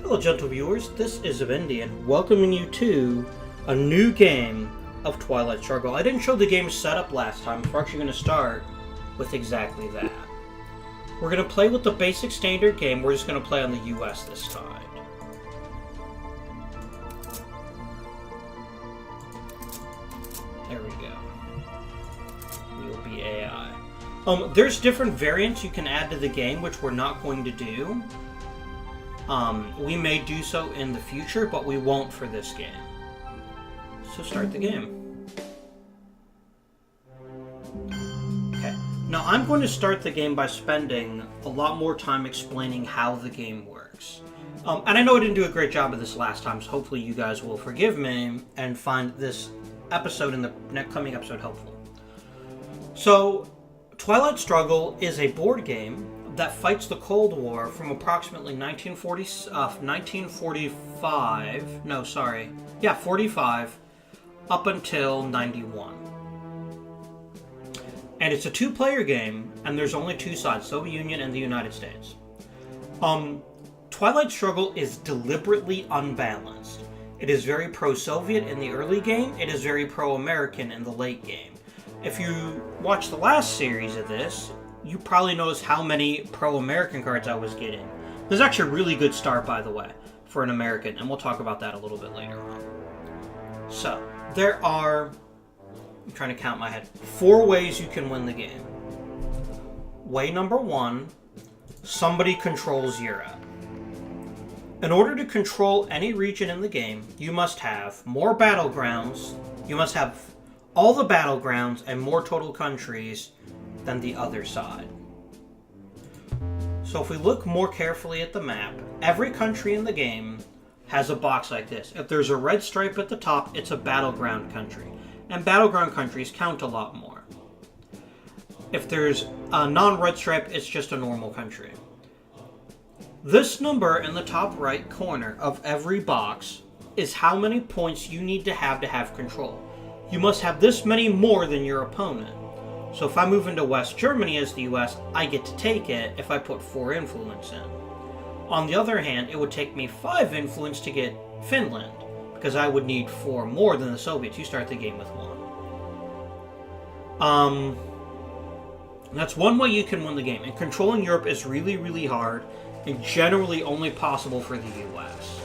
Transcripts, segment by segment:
Hello gentle viewers, this is Indian, welcoming you to a new game of Twilight Struggle. I didn't show the game setup last time, so we're actually going to start with exactly that. We're going to play with the basic standard game, we're just going to play on the US this side. There we go. We'll be AI. There's different variants you can add to the game, which we're not going to do. We may do so in the future, but we won't for this game. So start the game. Okay. Now I'm going to start the game by spending a lot more time explaining how the game works. And I know I didn't do a great job of this last time, so hopefully you guys will forgive me and find this episode and the next coming episode helpful. So, Twilight Struggle is a board game that fights the Cold War from approximately 45 up until 91. And it's a two-player game, and there's only two sides, Soviet Union and the United States. Twilight Struggle is deliberately unbalanced. It is very pro-Soviet in the early game, it is very pro-American in the late game. If you watch the last series of this, you probably noticed how many pro-American cards I was getting. This is actually a really good start, by the way, for an American, and we'll talk about that a little bit later on. So, there are, I'm trying to count in my head, 4 ways you can win the game. Way number 1, somebody controls Europe. In order to control any region in the game, you must have more battlegrounds, you must have all the battlegrounds and more total countries than the other side. So if we look more carefully at the map, every country in the game has a box like this. If there's a red stripe at the top, it's a battleground country. And battleground countries count a lot more. If there's a non-red stripe, it's just a normal country. This number in the top right corner of every box is how many points you need to have control. You must have this many more than your opponent. So if I move into West Germany as the US, I get to take it if I put 4 influence in. On the other hand, it would take me 5 influence to get Finland, because I would need 4 more than the Soviets. You start the game with 1. That's one way you can win the game. And controlling Europe is really, really hard, and generally only possible for the US.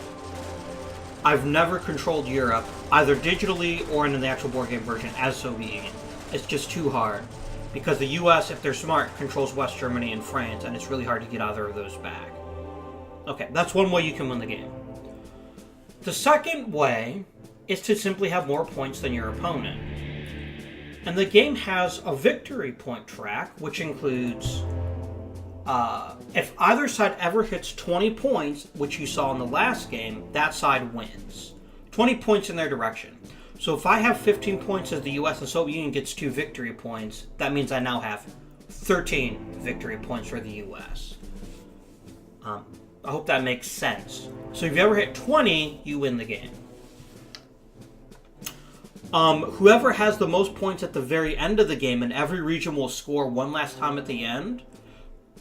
I've never controlled Europe, either digitally or in the actual board game version, as Soviet Union. It's just too hard. Because the US, if they're smart, controls West Germany and France, and it's really hard to get either of those back. Okay, that's one way you can win the game. The second way is to simply have more points than your opponent. And the game has a victory point track, which includes if either side ever hits 20 points, which you saw in the last game, that side wins. 20 points in their direction. So if I have 15 points as the US and Soviet Union gets 2 victory points, that means I now have 13 victory points for the US. I hope that makes sense. So if you ever hit 20, you win the game. Whoever has the most points at the very end of the game, and every region will score one last time at the end.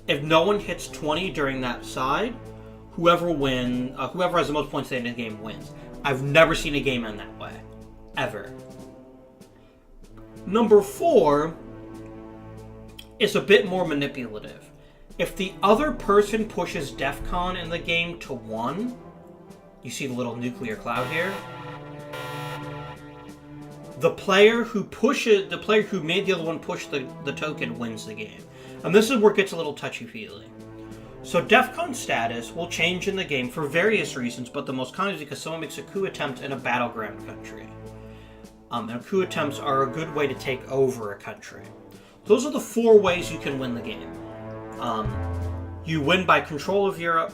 If no one hits 20 during that side, whoever has the most points at the end of the game wins. I've never seen a game end that way. Ever. Number 4 is a bit more manipulative. If the other person pushes DEFCON in the game to 1, you see the little nuclear cloud here? The player who made the other one push the token wins the game. And this is where it gets a little touchy-feely. So DEFCON status will change in the game for various reasons, but the most common is because someone makes a coup attempt in a battleground country. And coup attempts are a good way to take over a country. Those are the 4 ways you can win the game. You win by control of Europe.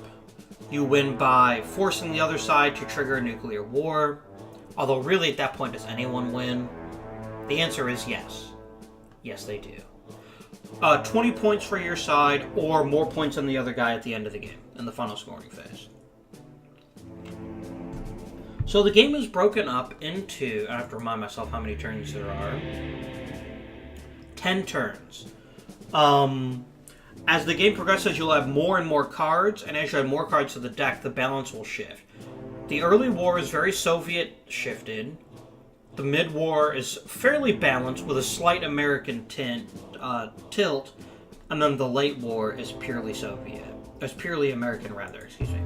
You win by forcing the other side to trigger a nuclear war. Although really at that point, does anyone win? The answer is yes. Yes, they do. 20 points for your side, or more points than the other guy at the end of the game, in the final scoring phase. So the game is broken up into, I have to remind myself how many turns there are, 10 turns. As the game progresses, you'll have more and more cards, and as you add more cards to the deck, the balance will shift. The early war is very Soviet shifted. The mid-war is fairly balanced with a slight American tilt, and then the late war is purely Soviet. It's purely American, rather, excuse me.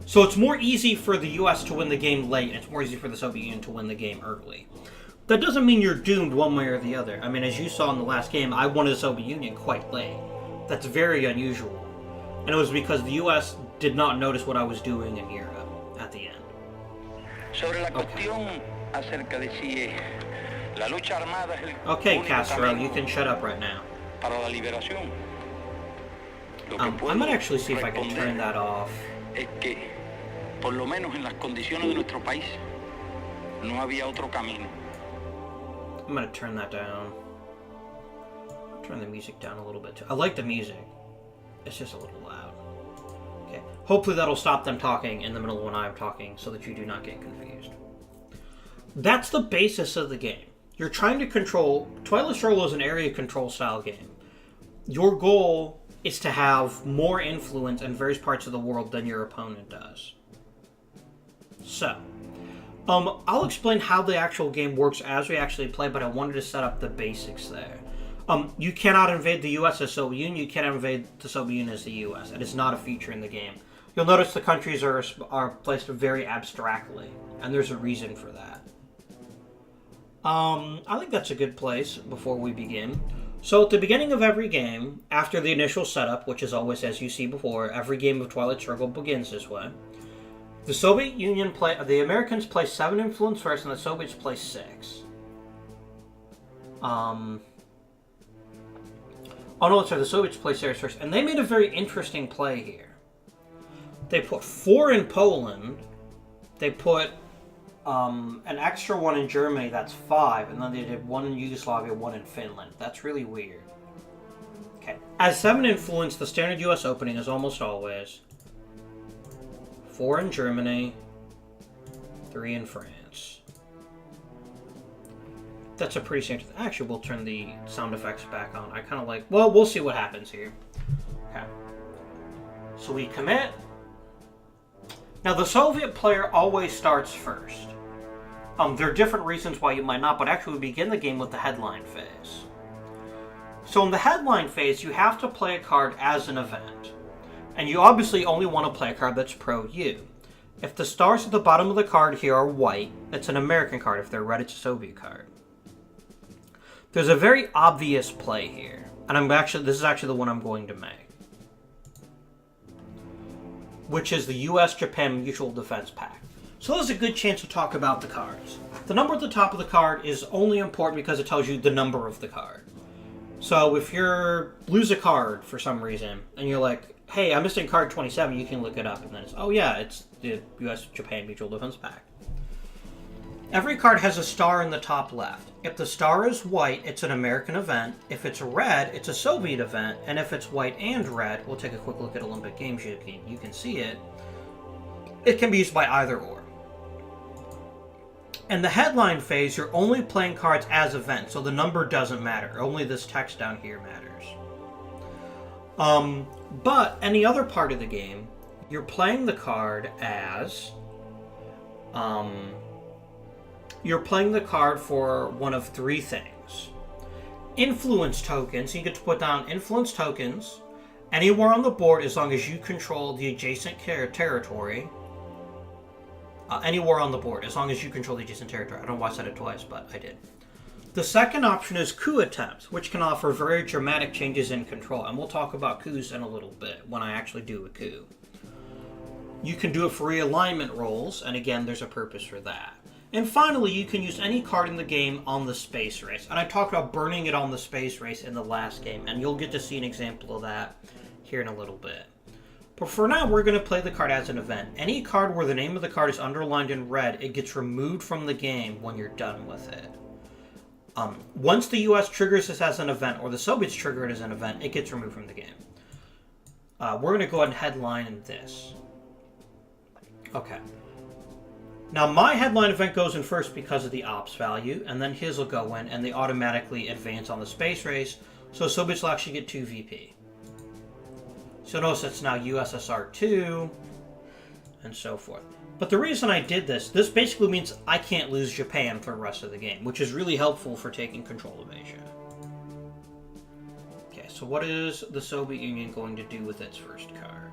So it's more easy for the US to win the game late, and it's more easy for the Soviet Union to win the game early. That doesn't mean you're doomed one way or the other. I mean, as you saw in the last game, I won the Soviet Union quite late. That's very unusual. And it was because the US did not notice what I was doing in Europe at the end. Okay, Castro, you can shut up right now. I might actually see if I can turn that off. Por lo menos en las condiciones de nuestro país, no había otro camino. I'm gonna turn that down. Turn the music down a little bit too. I like the music. It's just a little loud. Okay. Hopefully that'll stop them talking in the middle of when I'm talking so that you do not get confused. That's the basis of the game. You're trying to control... Twilight Struggle is an area control style game. Your goal is to have more influence in various parts of the world than your opponent does. So, I'll explain how the actual game works as we actually play, but I wanted to set up the basics there. You cannot invade the US as Soviet Union, you cannot invade the Soviet Union as the US. It is not a feature in the game. You'll notice the countries are placed very abstractly, and there's a reason for that. I think that's a good place before we begin. So at the beginning of every game, after the initial setup, which is always as you see before, every game of Twilight Struggle begins this way. The Soviet Union the Americans play 7 influence first, and the Soviets play 6. Oh no, sorry, the Soviets play 6 first, and they made a very interesting play here. They put 4 in Poland, they put an extra 1 in Germany, that's 5, and then they did 1 in Yugoslavia, 1 in Finland. That's really weird. Okay. As 7 influence, the standard US opening is almost always 4 in Germany, 3 in France. That's a pretty standard... Actually, we'll turn the sound effects back on. I kind of like... Well, we'll see what happens here. Okay. So we commit. Now, the Soviet player always starts first. There are different reasons why you might not, but actually we begin the game with the headline phase. So in the headline phase, you have to play a card as an event. And you obviously only want to play a card that's pro-you. If the stars at the bottom of the card here are white, it's an American card. If they're red, it's a Soviet card. There's a very obvious play here. And this is actually the one I'm going to make. Which is the US-Japan Mutual Defense Pact. So there's a good chance to talk about the cards. The number at the top of the card is only important because it tells you the number of the card. So if you lose a card for some reason, and you're like, hey, I'm missing card 27, you can look it up, and then it's, oh yeah, it's the US-Japan Mutual Defense Pact. Every card has a star in the top left. If the star is white, it's an American event. If it's red, it's a Soviet event. And if it's white and red, we'll take a quick look at Olympic Games, you can see it. It can be used by either or. In the headline phase, you're only playing cards as events, so the number doesn't matter. Only this text down here matters. But any other part of the game, you're playing the card as... You're playing the card for one of 3 things. Influence tokens. You get to put down influence tokens anywhere on the board as long as you control the adjacent territory. Anywhere on the board as long as you control the adjacent territory. I don't know why I said it twice, but I did. The second option is coup attempts, which can offer very dramatic changes in control. And we'll talk about coups in a little bit when I actually do a coup. You can do it for realignment rolls, and again, there's a purpose for that. And finally, you can use any card in the game on the space race. And I talked about burning it on the space race in the last game, and you'll get to see an example of that here in a little bit. But for now, we're going to play the card as an event. Any card where the name of the card is underlined in red, it gets removed from the game when you're done with it. Once the US triggers this as an event, or the Soviets trigger it as an event, it gets removed from the game. We're going to go ahead and headline this. Okay. Now, my headline event goes in first because of the ops value, and then his will go in, and they automatically advance on the space race, so Soviets will actually get 2 VP. So notice it's now USSR 2, and so forth. But the reason I did this basically means I can't lose Japan for the rest of the game, which is really helpful for taking control of Asia. Okay, so what is the Soviet Union going to do with its first card?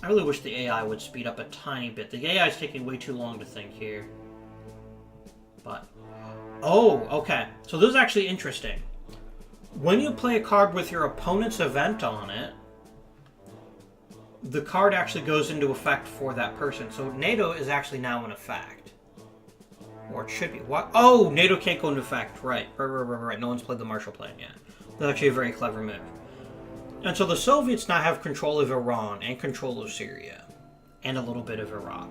I really wish the AI would speed up a tiny bit. The AI is taking way too long to think here. But... oh, okay. So this is actually interesting. When you play a card with your opponent's event on it, the card actually goes into effect for that person. So NATO is actually now in effect. Or it should be. What? Oh, NATO can't go into effect. Right. Right. No one's played the Marshall Plan yet. That's actually a very clever move. And so the Soviets now have control of Iran and control of Syria. And a little bit of Iraq.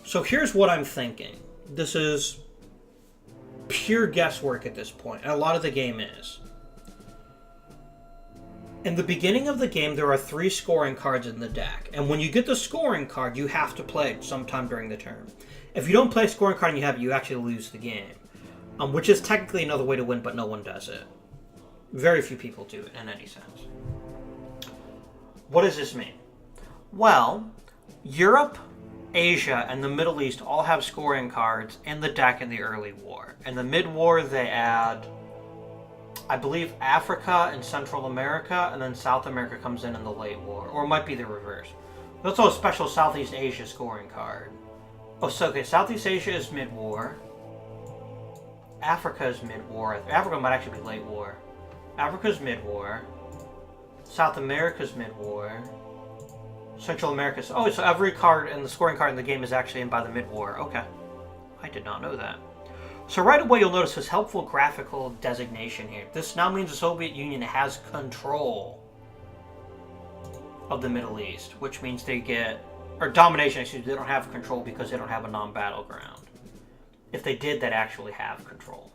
So here's what I'm thinking. This is pure guesswork at this point. And a lot of the game is. In the beginning of the game, there are 3 scoring cards in the deck. And when you get the scoring card, you have to play it sometime during the turn. If you don't play a scoring card and you have it, you actually lose the game. Which is technically another way to win, but no one does it. Very few people do it in any sense. What does this mean? Well, Europe, Asia, and the Middle East all have scoring cards in the deck in the early war. In the mid-war, they add, I believe, Africa and Central America, and then South America comes in the late war. Or it might be the reverse. There's also a special Southeast Asia scoring card. Oh, so okay, Southeast Asia is mid-war. Africa is mid-war. Africa might actually be late war. Africa's mid-war. South America's mid-war. Central America's... oh, so every card and the scoring card in the game is actually in by the mid-war. Okay. I did not know that. So right away you'll notice this helpful graphical designation here. This now means the Soviet Union has control of the Middle East, which means they get... or domination, excuse me, they don't have control because they don't have a non-battleground. If they did, they'd actually have control.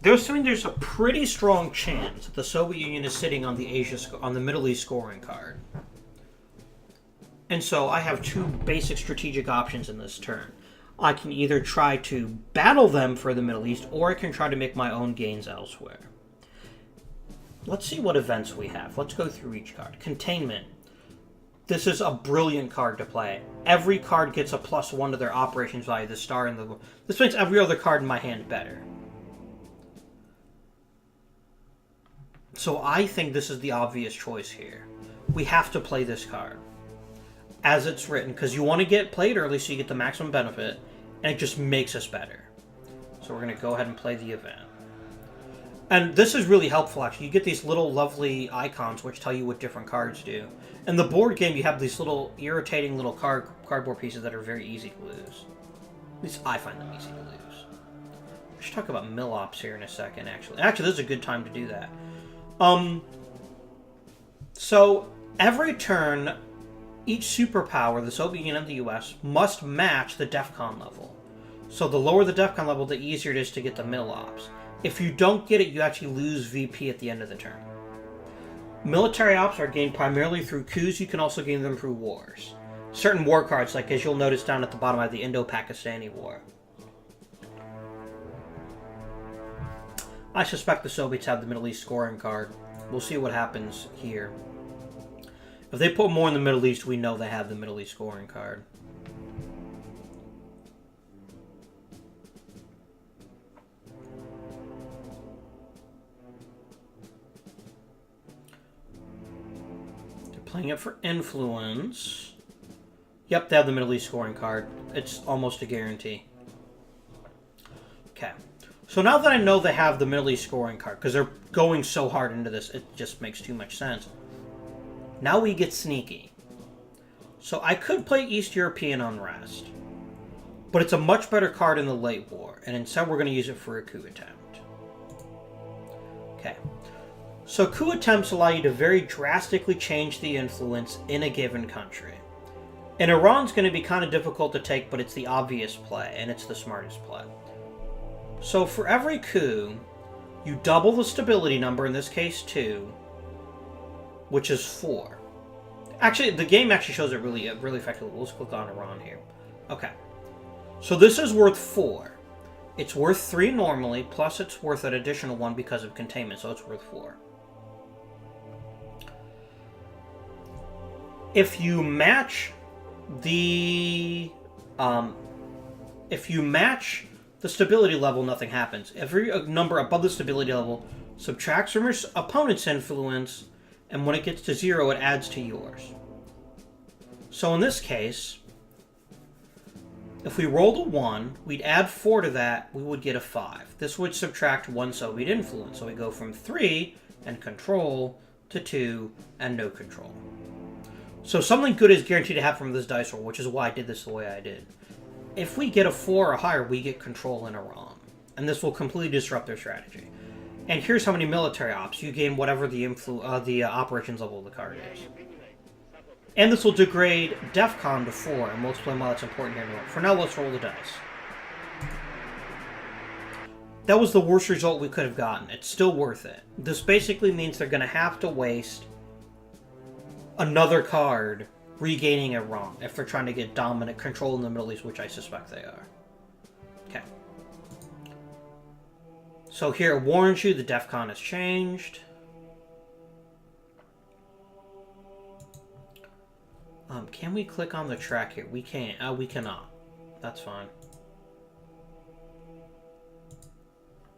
They're assuming there's a pretty strong chance that the Soviet Union is sitting on the Middle East scoring card. And so I have 2 basic strategic options in this turn. I can either try to battle them for the Middle East, or I can try to make my own gains elsewhere. Let's see what events we have. Let's go through each card. Containment. This is a brilliant card to play. Every card gets a +1 to their operations value, the star in the... this makes every other card in my hand better. So I think this is the obvious choice here. We have to play this card as it's written, because you want to get played early so you get the maximum benefit, and it just makes us better. So we're going to go ahead and play the event. And this is really helpful, actually. You get these little lovely icons which tell you what different cards do. In the board game, you have these little irritating little cardboard pieces that are very easy to lose. At least I find them easy to lose. We should talk about mill-ops here in a second, actually. Actually, this is a good time to do that. So, every turn, each superpower, the Soviet Union and the US, must match the DEFCON level. So the lower the DEFCON level, the easier it is to get the mill-ops. If you don't get it, you actually lose VP at the end of the turn. Military ops are gained primarily through coups. You can also gain them through wars. Certain war cards, like as you'll notice down at the bottom, I have the Indo-Pakistani War. I suspect the Soviets have the Middle East scoring card. We'll see what happens here. If they put more in the Middle East, we know they have the Middle East scoring card. Playing it for influence. Yep, they have the Middle East scoring card. It's almost a guarantee. Okay. So now that I know they have the Middle East scoring card, because they're going so hard into this, it just makes too much sense. Now we get sneaky. So I could play East European Unrest, but it's a much better card in the late war, and instead we're going to use it for a coup attempt. Okay. So coup attempts allow you to very drastically change the influence in a given country. And Iran's going to be kind of difficult to take, but it's the obvious play, and it's the smartest play. So for every coup, you double the stability number, in this case 2, which is 4. Actually, the game actually shows it really effectively. Let's click on Iran here. Okay. So this is worth 4. It's worth 3 normally, plus it's worth an additional 1 because of containment, so it's worth 4. If you match the stability level, nothing happens. Every number above the stability level subtracts from your opponent's influence, and when it gets to 0, it adds to yours. So in this case, if we rolled a 1, we'd add 4 to that, we would get a 5. This would subtract 1 Soviet influence, so we go from 3 and control to 2 and no control. So something good is guaranteed to happen from this dice roll, which is why I did this the way I did. If we get a 4 or higher, we get control in Iran. And this will completely disrupt their strategy. And here's how many military ops. You gain whatever the operations level of the card is. And this will degrade DEFCON to 4, and we'll explain why that's important here in a moment. For now, let's roll the dice. That was the worst result we could have gotten. It's still worth it. This basically means they're going to have to waste another card regaining Iran if they're trying to get dominant control in the Middle East, which I suspect they are. Okay. So here it warns you the DEFCON has changed. Can we click on the track here? We can't. We cannot. That's fine.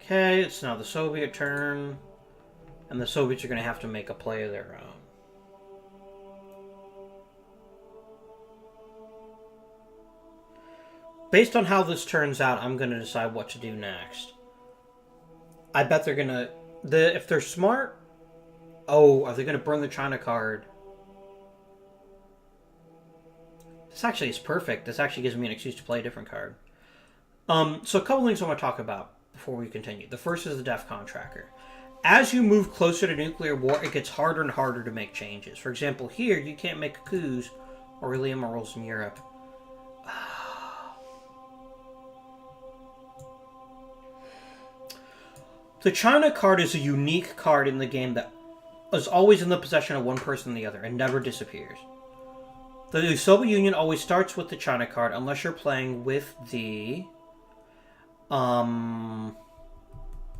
Okay, it's now the Soviet turn. And the Soviets are going to have to make a play of their own. Based on how this turns out, I'm going to decide what to do next. I bet they're going to... if they're smart... Oh, are they going to burn the China card? This actually is perfect. This actually gives me an excuse to play a different card. So a couple things I want to talk about before we continue. The first is the DEFCON tracker. As you move closer to nuclear war, it gets harder and harder to make changes. For example, here, you can't make coups or really immorals in Europe. The China card is a unique card in the game that is always in the possession of one person or the other and never disappears. The Soviet Union always starts with the China card unless you're playing with the...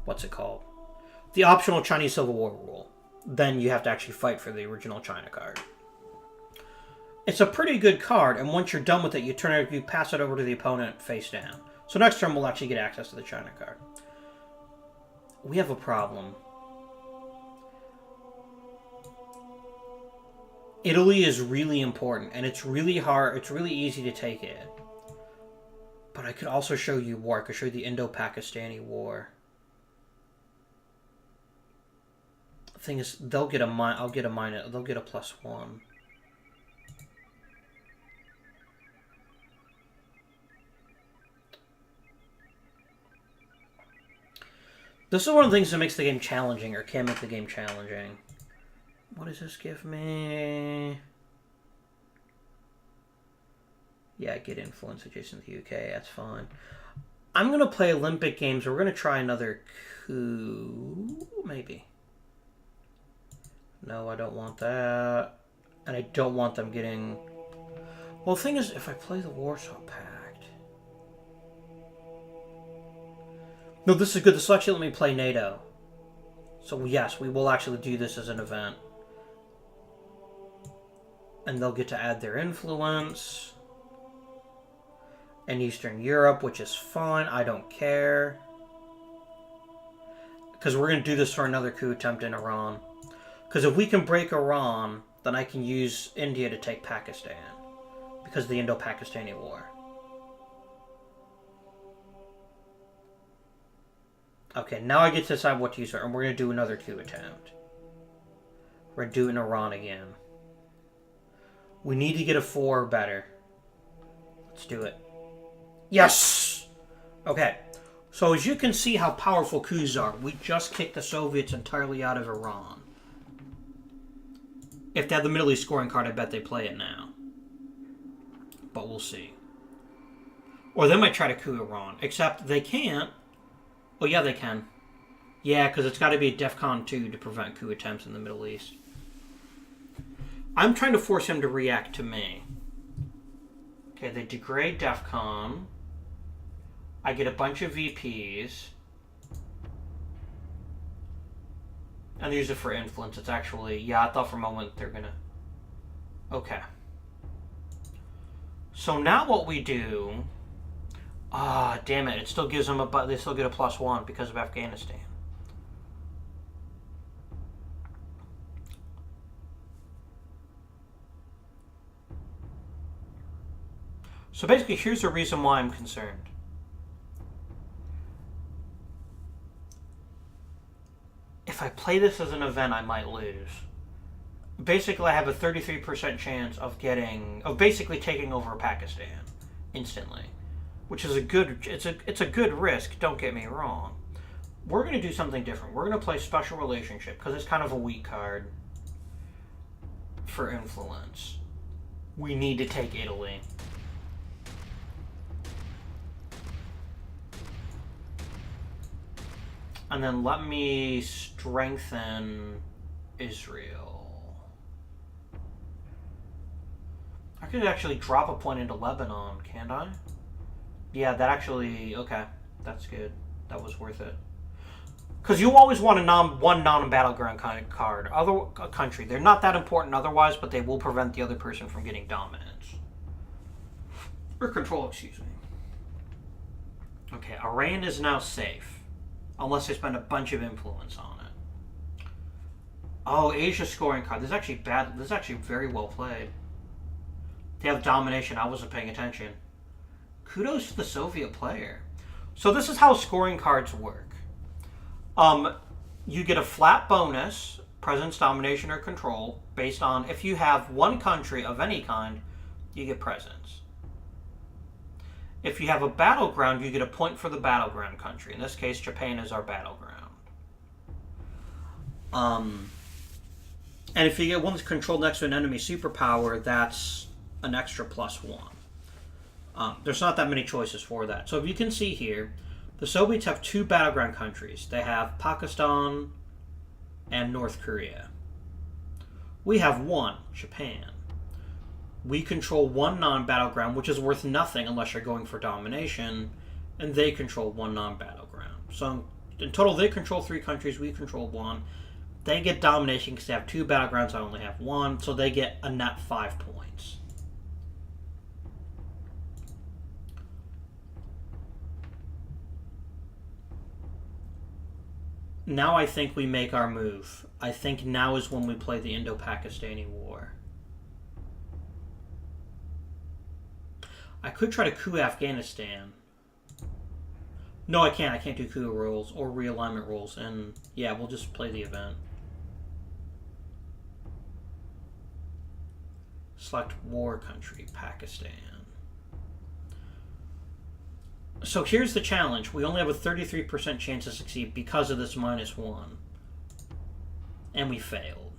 what's it called? The optional Chinese Civil War rule. Then you have to actually fight for the original China card. It's a pretty good card, and once you're done with it, you pass it over to the opponent face down. So next turn we'll actually get access to the China card. We have a problem. Italy is really important, and it's really hard. It's really easy to take it. But I could also show you war. I could show you the Indo-Pakistani War. The thing is, they'll get a I'll get a minus. They'll get a +1. This is one of the things that makes the game challenging, or can make the game challenging. What does this give me? Yeah, get influence adjacent to the UK. That's fine. I'm going to play Olympic Games. We're going to try another coup. Maybe. No, I don't want that. And I don't want them getting... Well, the thing is, if I play the Warsaw Pact... No, this is good. This will actually let me play NATO. So, yes, we will actually do this as an event. And they'll get to add their influence. And Eastern Europe, which is fine. I don't care. Because we're going to do this for another coup attempt in Iran. Because if we can break Iran, then I can use India to take Pakistan. Because of the Indo-Pakistani War. Okay, now I get to decide what to use. And we're going to do another coup attempt. We're going to do it in Iran again. We need to get a 4 or better. Let's do it. Yes! Okay. So as you can see how powerful coups are, we just kicked the Soviets entirely out of Iran. If they had the Middle East scoring card, I bet they play it now. But we'll see. Or they might try to coup Iran. Except they can't. Oh, yeah, they can. Yeah, because it's got to be a DEFCON 2 to prevent coup attempts in the Middle East. I'm trying to force him to react to me. Okay, they degrade DEFCON. I get a bunch of VPs. And they use it for influence. It's actually... Yeah, I thought for a moment they're gonna... Okay. So now what we do... Ah, damn it. It still gives them a... They still get a +1 because of Afghanistan. So basically, here's the reason why I'm concerned. If I play this as an event, I might lose. Basically, I have a 33% chance of basically taking over Pakistan instantly, which is it's a good risk. Don't get me wrong. We're going to do something different. We're going to play Special Relationship because it's kind of a weak card for influence. We need to take Italy. And then let me strengthen Israel. I could actually drop a point into Lebanon, can't I? Yeah, that actually... Okay, that's good. That was worth it. Because you always want one non-battleground kind of card. A country. They're not that important otherwise, but they will prevent the other person from getting dominance. Or control, excuse me. Okay, Iran is now safe. Unless they spend a bunch of influence on it. Oh, Asia scoring card. This is actually bad. This is actually very well played. They have domination. I wasn't paying attention. Kudos to the Soviet player. So this is how scoring cards work. You get a flat bonus, presence, domination, or control, based on if you have one country of any kind, you get presence. If you have a battleground, you get a point for the battleground country. In this case, Japan is our battleground. And if you get one that's controlled next to an enemy superpower, that's an extra +1. There's not that many choices for that. So if you can see here, the Soviets have 2 battleground countries. They have Pakistan and North Korea. We have 1, Japan. We control 1 non-battleground, which is worth nothing unless you're going for domination, and they control 1 non-battleground. So in total, they control 3 countries, we control 1. They get domination because they have 2 battlegrounds, I only have 1, so they get a net 5 points. Now I think we make our move. I think now is when we play the Indo-Pakistani War. I could try to coup Afghanistan. No, I can't. I can't do coup rules or realignment rules. And yeah, we'll just play the event. Select war country, Pakistan. So here's the challenge. We only have a 33% chance to succeed because of this -1. And we failed.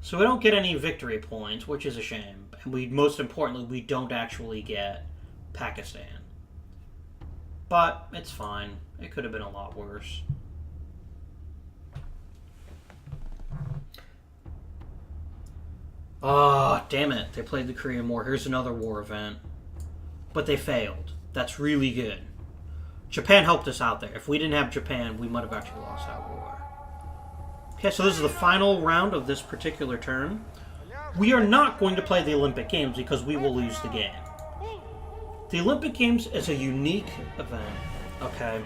So we don't get any victory points, which is a shame. And most importantly, we don't actually get Pakistan. But it's fine. It could have been a lot worse. Oh, damn it. They played the Korean War. Here's another war event. But they failed. That's really good. Japan helped us out there. If we didn't have Japan, we might have actually lost that war. Okay, so this is the final round of this particular turn. We are not going to play the Olympic Games because we will lose the game. The Olympic Games is a unique event. Okay.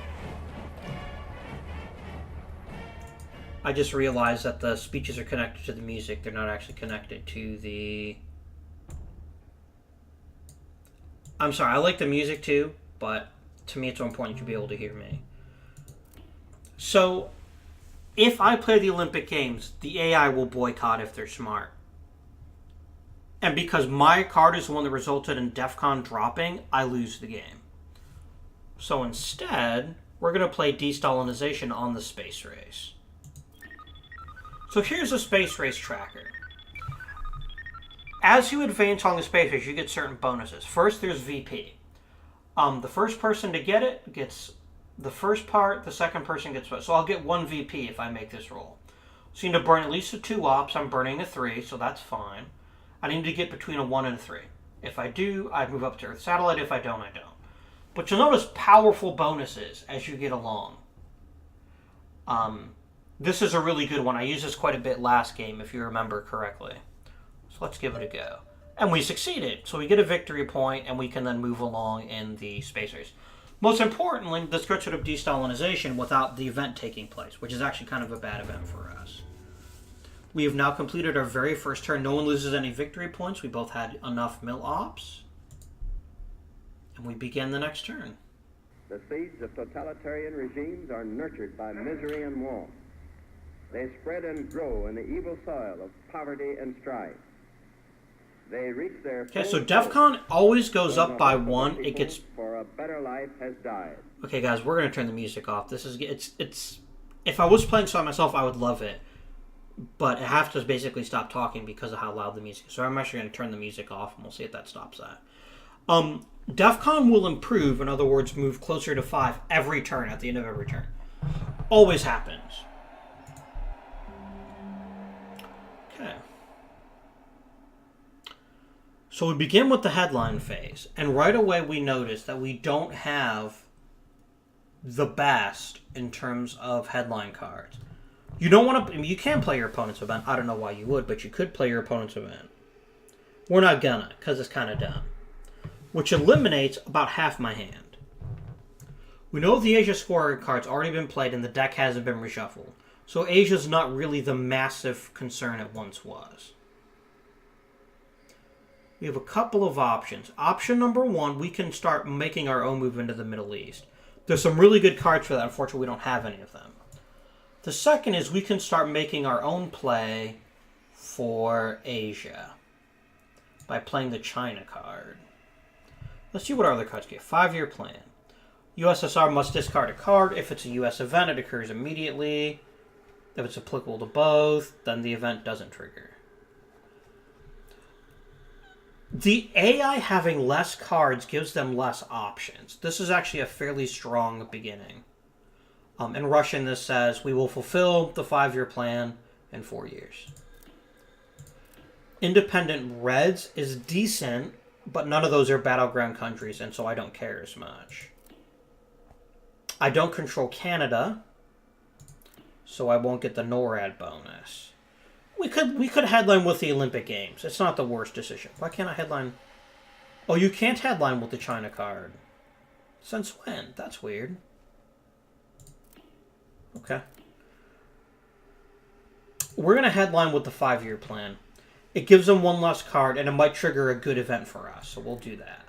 I just realized that the speeches are connected to the music. They're not actually connected to the... I'm sorry, I like the music too, but to me it's so important to be able to hear me. So, if I play the Olympic Games, the AI will boycott if they're smart. And because my card is the one that resulted in DEF CON dropping, I lose the game. So instead, we're going to play Destalinization on the space race. So here's a space race tracker. As you advance on the space race, you get certain bonuses. First, there's VP. The first person to get it gets the first part, the second person gets... So I'll get 1 VP if I make this roll. So you need to burn at least a 2 ops. I'm burning a 3, so that's fine. I need to get between a 1 and a 3. If I do, I move up to Earth Satellite. If I don't, I don't. But you'll notice powerful bonuses as you get along. This is a really good one. I used this quite a bit last game, if you remember correctly. So let's give it a go. And we succeeded. So we get a victory point, and we can then move along in the space race. Most importantly, this gets rid of de-Stalinization without the event taking place, which is actually kind of a bad event for us. We have now completed our very first turn. No one loses any victory points. We both had enough mill ops. And we begin the next turn. The seeds of totalitarian regimes are nurtured by misery and want. They spread and grow in the evil soil of poverty and strife. They reach their okay, so DEFCON always goes up by 1. It gets for a better life has died. Okay, guys, we're gonna turn the music off. This is it's. If I was playing Song myself, I would love it, but I have to basically stop talking because of how loud the music is. So I'm actually gonna turn the music off, and we'll see if that stops that. DEFCON will improve. In other words, move closer to 5 every turn at the end of every turn. Always happens. Okay. So we begin with the headline phase, and right away we notice that we don't have the best in terms of headline cards. You don't want to. I mean, you can play your opponent's event. I don't know why you would, but you could play your opponent's event. We're not gonna, because it's kind of dumb. Which eliminates about half my hand. We know the Asia scoring card's already been played and the deck hasn't been reshuffled. So Asia's not really the massive concern it once was. We have a couple of options. Option number 1, we can start making our own move into the Middle East. There's some really good cards for that. Unfortunately, we don't have any of them. The second is we can start making our own play for Asia by playing the China card. Let's see what our other cards get. 5-year plan. USSR must discard a card. If it's a US event, it occurs immediately. If it's applicable to both, then the event doesn't trigger. The AI having less cards gives them less options. This is actually a fairly strong beginning. In Russian, this says, we will fulfill the 5-year plan in 4 years. Independent Reds is decent, but none of those are battleground countries, and so I don't care as much. I don't control Canada, so I won't get the NORAD bonus. We could headline with the Olympic Games. It's not the worst decision. Why can't I headline? Oh, you can't headline with the China card. Since when? That's weird. Okay. We're going to headline with the 5-year plan. It gives them one less card, and it might trigger a good event for us, so we'll do that.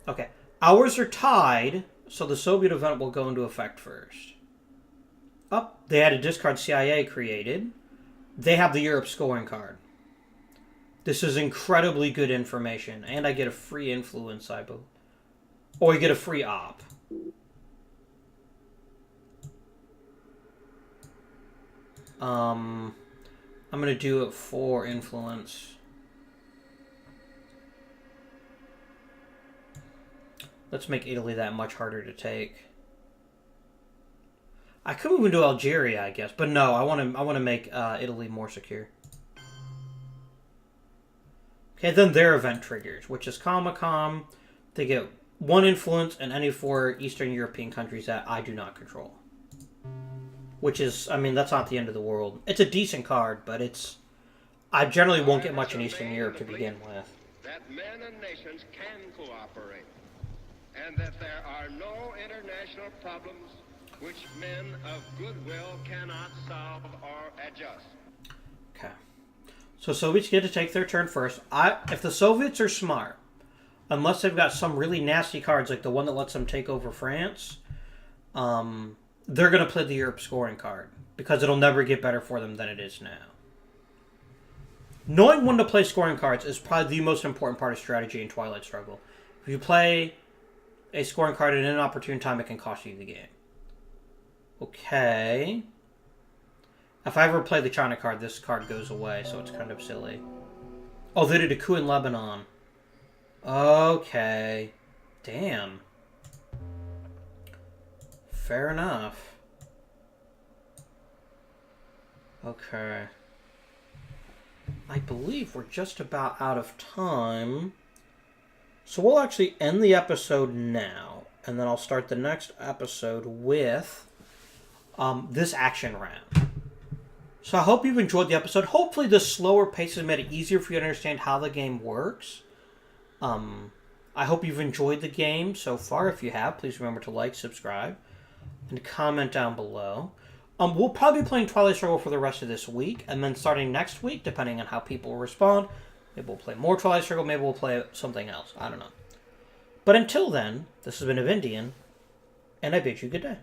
Okay. Ours are tied, so the Soviet event will go into effect first. They had a discard CIA created. They have the Europe scoring card. This is incredibly good information, and I get a free influence, I believe. Or you get a free op. I'm going to do it for influence. Let's make Italy that much harder to take. I could move into Algeria, I guess, but no, I want to make Italy more secure. Okay, then their event triggers, which is Comacom. They get 1 influence in any 4 Eastern European countries that I do not control. Which is, I mean, that's not the end of the world. It's a decent card, but it's... I generally won't get much in Eastern Europe to begin with. That men and nations can cooperate, and that there are no international problems which men of goodwill cannot solve or adjust. Okay. So Soviets get to take their turn first. If the Soviets are smart, unless they've got some really nasty cards like the one that lets them take over France, they're going to play the Europe scoring card because it'll never get better for them than it is now. Knowing when to play scoring cards is probably the most important part of strategy in Twilight Struggle. If you play a scoring card at an inopportune time, it can cost you the game. Okay. If I ever play the China card, this card goes away, so it's kind of silly. Oh, they did a coup in Lebanon. Okay. Damn. Fair enough. Okay. I believe we're just about out of time. So we'll actually end the episode now, and then I'll start the next episode with this action round. So I hope you've enjoyed the episode. Hopefully the slower pace has made it easier for you to understand how the game works. I hope you've enjoyed the game so far. If you have, please remember to like, subscribe, and comment down below. We'll probably be playing Twilight Struggle for the rest of this week, and then starting next week, depending on how people respond, maybe we'll play more Twilight Struggle, maybe we'll play something else. I don't know. But until then, this has been Avindian, and I bid you good day.